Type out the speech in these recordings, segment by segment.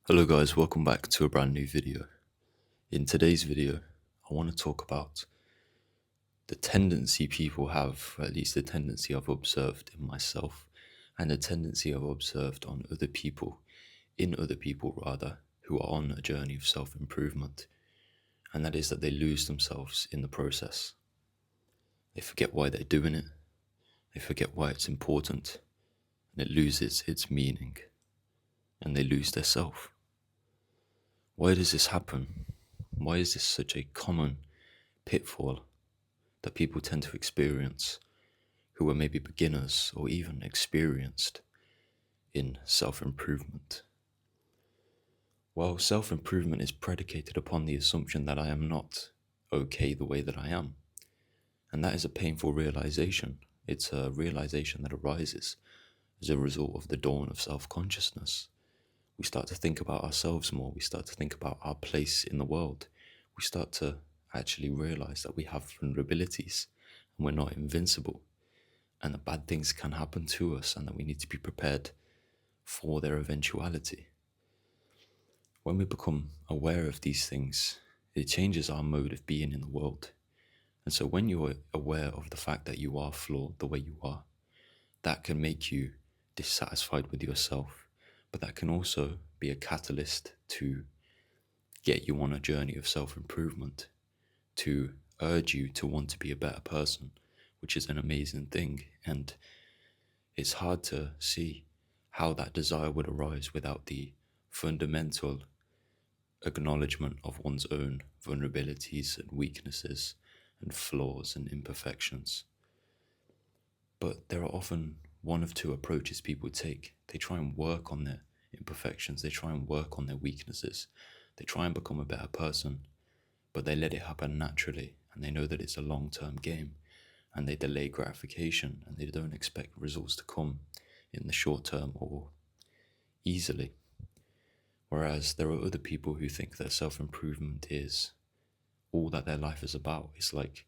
Hello guys, welcome back to a brand new video. In today's video, I want to talk about the tendency people have, or at least the tendency I've observed in myself, and the tendency I've observed on other people, in other people rather, who are on a journey of self-improvement, and that is that they lose themselves in the process. They forget why they're doing it, they forget why it's important, and it loses its meaning, and they lose their self. Why does this happen? Why is this such a common pitfall that people tend to experience who are maybe beginners or even experienced in self-improvement? Well, self-improvement is predicated upon the assumption that I am not okay the way that I am. And that is a painful realization. It's a realization that arises as a result of the dawn of self-consciousness. We start to think about ourselves more. We start to think about our place in the world. We start to actually realize that we have vulnerabilities and we're not invincible, and that bad things can happen to us and that we need to be prepared for their eventuality. When we become aware of these things, it changes our mode of being in the world. And so when you're aware of the fact that you are flawed the way you are, that can make you dissatisfied with yourself, but that can also be a catalyst to get you on a journey of self-improvement, to urge you to want to be a better person, which is an amazing thing. And it's hard to see how that desire would arise without the fundamental acknowledgement of one's own vulnerabilities and weaknesses and flaws and imperfections. But there are often one of two approaches people take. They try and work on their imperfections, they try and work on their weaknesses, they try and become a better person, but they let it happen naturally, and they know that it's a long-term game, and they delay gratification, and they don't expect results to come in the short term or easily. Whereas there are other people who think that self-improvement is all that their life is about. It's like,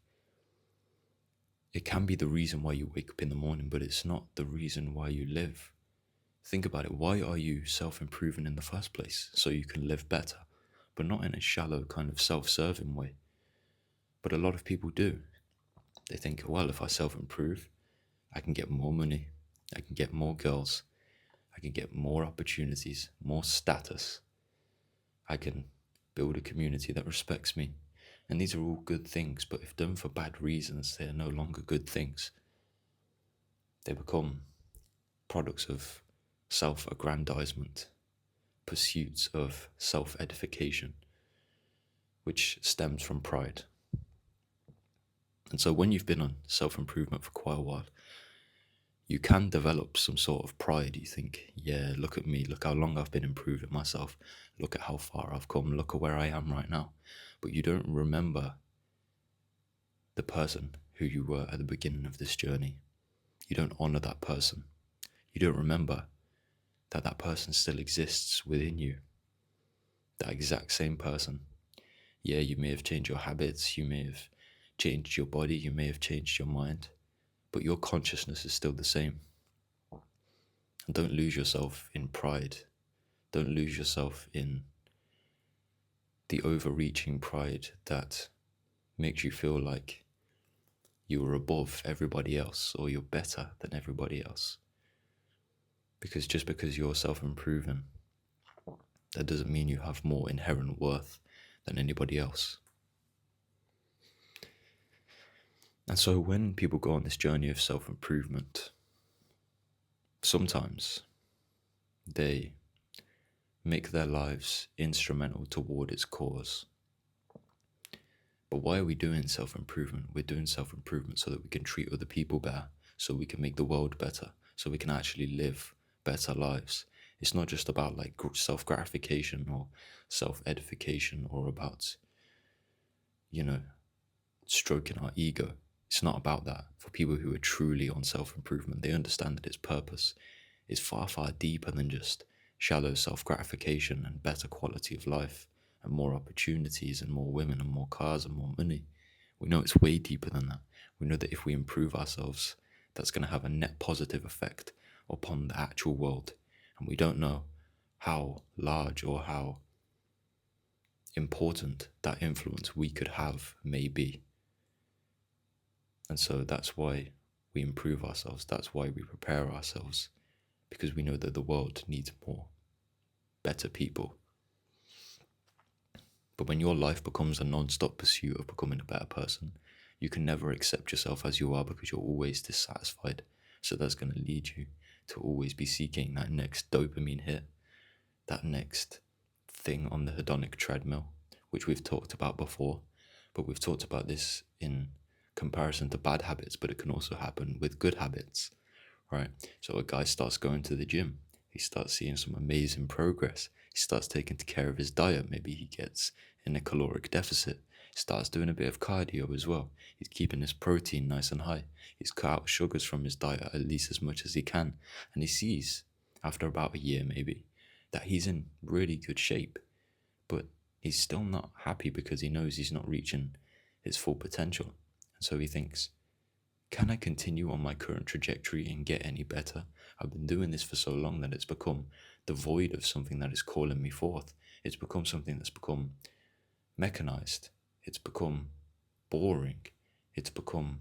it can be the reason why you wake up in the morning, but it's not the reason why you live. Think about it. Why are you self-improving in the first place? So you can live better, but not in a shallow kind of self-serving way. But a lot of people do. They think, well, if I self-improve, I can get more money, I can get more girls, I can get more opportunities, more status, I can build a community that respects me. And these are all good things, but if done for bad reasons, they are no longer good things. They become products of self-aggrandizement, pursuits of self-edification, which stems from pride. And so when you've been on self-improvement for quite a while, you can develop some sort of pride. You think, yeah, look at me, look how long I've been improving myself, look at how far I've come, look at where I am right now. But you don't remember the person who you were at the beginning of this journey. You don't honor that person. You don't remember that that person still exists within you. That exact same person. Yeah, you may have changed your habits, you may have changed your body, you may have changed your mind, but your consciousness is still the same. And don't lose yourself in pride. Don't lose yourself in the overreaching pride that makes you feel like you are above everybody else or you're better than everybody else. Because just because you're self-improving, that doesn't mean you have more inherent worth than anybody else. And so when people go on this journey of self-improvement, sometimes they make their lives instrumental toward its cause. But why are we doing self-improvement? We're doing self-improvement so that we can treat other people better, so we can make the world better, so we can actually live better lives. It's not just about like self-gratification or self-edification or about, stroking our ego. It's not about that. For people who are truly on self-improvement, they understand that its purpose is far, far deeper than just shallow self-gratification and better quality of life and more opportunities and more women and more cars and more money. We know it's way deeper than that. We know that if we improve ourselves, that's going to have a net positive effect upon the actual world. And we don't know how large or how important that influence we could have may be. And so that's why we improve ourselves. That's why we prepare ourselves, because we know that the world needs more better people. But when your life becomes a non-stop pursuit of becoming a better person, you can never accept yourself as you are, because you're always dissatisfied. So that's going to lead you to always be seeking that next dopamine hit, that next thing on the hedonic treadmill, which we've talked about before. But we've talked about this in comparison to bad habits, but it can also happen with good habits, right? So a guy starts going to the gym. He starts seeing some amazing progress. He starts taking care of his diet. Maybe he gets in a caloric deficit. He starts doing a bit of cardio as well. He's keeping his protein nice and high. He's cut out sugars from his diet at least as much as he can. And he sees, after about a year maybe, that he's in really good shape. But he's still not happy, because he knows he's not reaching his full potential. And so he thinks, can I continue on my current trajectory and get any better? I've been doing this for so long that it's become devoid of something that is calling me forth. It's become something that's become mechanized. It's become boring. It's become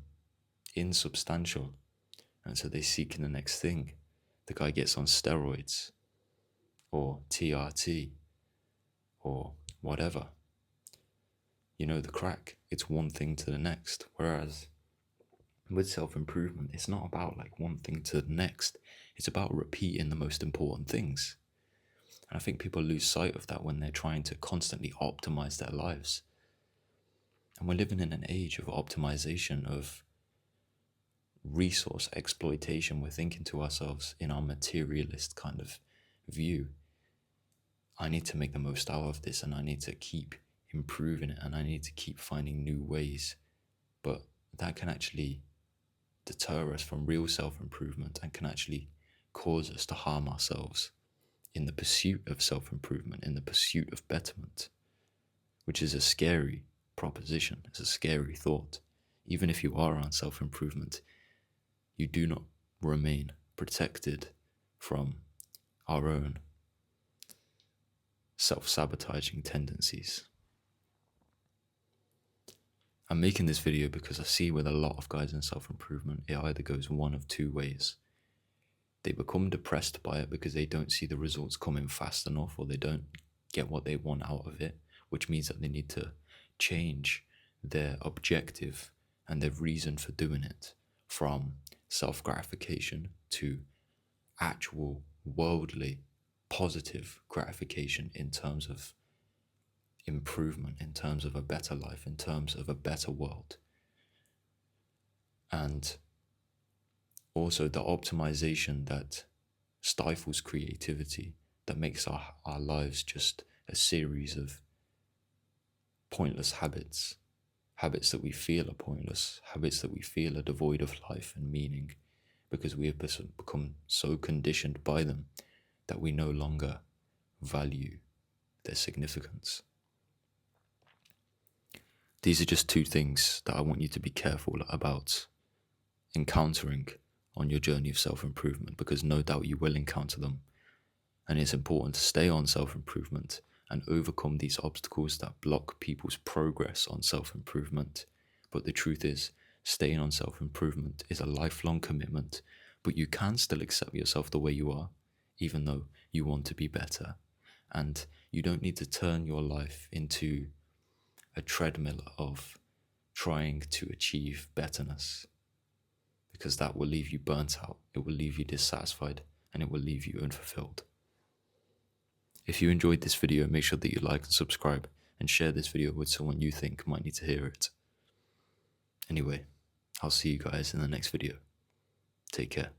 insubstantial. And so they seek the next thing. The guy gets on steroids or TRT or whatever. You know, the crack. It's one thing to the next. Whereas with self-improvement, it's not about like one thing to the next. It's about repeating the most important things. And I think people lose sight of that when they're trying to constantly optimize their lives. And we're living in an age of optimization, of resource exploitation. We're thinking to ourselves in our materialist kind of view, I need to make the most out of this, and I need to keep improving it, and I need to keep finding new ways. But that can actually deter us from real self-improvement, and can actually cause us to harm ourselves in the pursuit of self-improvement, in the pursuit of betterment, which is a scary proposition. It's a scary thought. Even if you are on self-improvement, you do not remain protected from our own self-sabotaging tendencies. I'm making this video because I see with a lot of guys in self-improvement, it either goes one of two ways. They become depressed by it because they don't see the results coming fast enough, or they don't get what they want out of it, which means that they need to change their objective and their reason for doing it from self-gratification to actual worldly positive gratification in terms of improvement, in terms of a better life, in terms of a better world. And also the optimization that stifles creativity, that makes our lives just a series of pointless habits, habits that we feel are pointless, habits that we feel are devoid of life and meaning, because we have become so conditioned by them that we no longer value their significance. These are just two things that I want you to be careful about encountering on your journey of self-improvement, because no doubt you will encounter them. And it's important to stay on self-improvement and overcome these obstacles that block people's progress on self-improvement. But the truth is, staying on self-improvement is a lifelong commitment, but you can still accept yourself the way you are, even though you want to be better. And you don't need to turn your life into a treadmill of trying to achieve betterness, because that will leave you burnt out, it will leave you dissatisfied, and it will leave you unfulfilled. If you enjoyed this video, make sure that you like and subscribe, and share this video with someone you think might need to hear it. Anyway, I'll see you guys in the next video. Take care.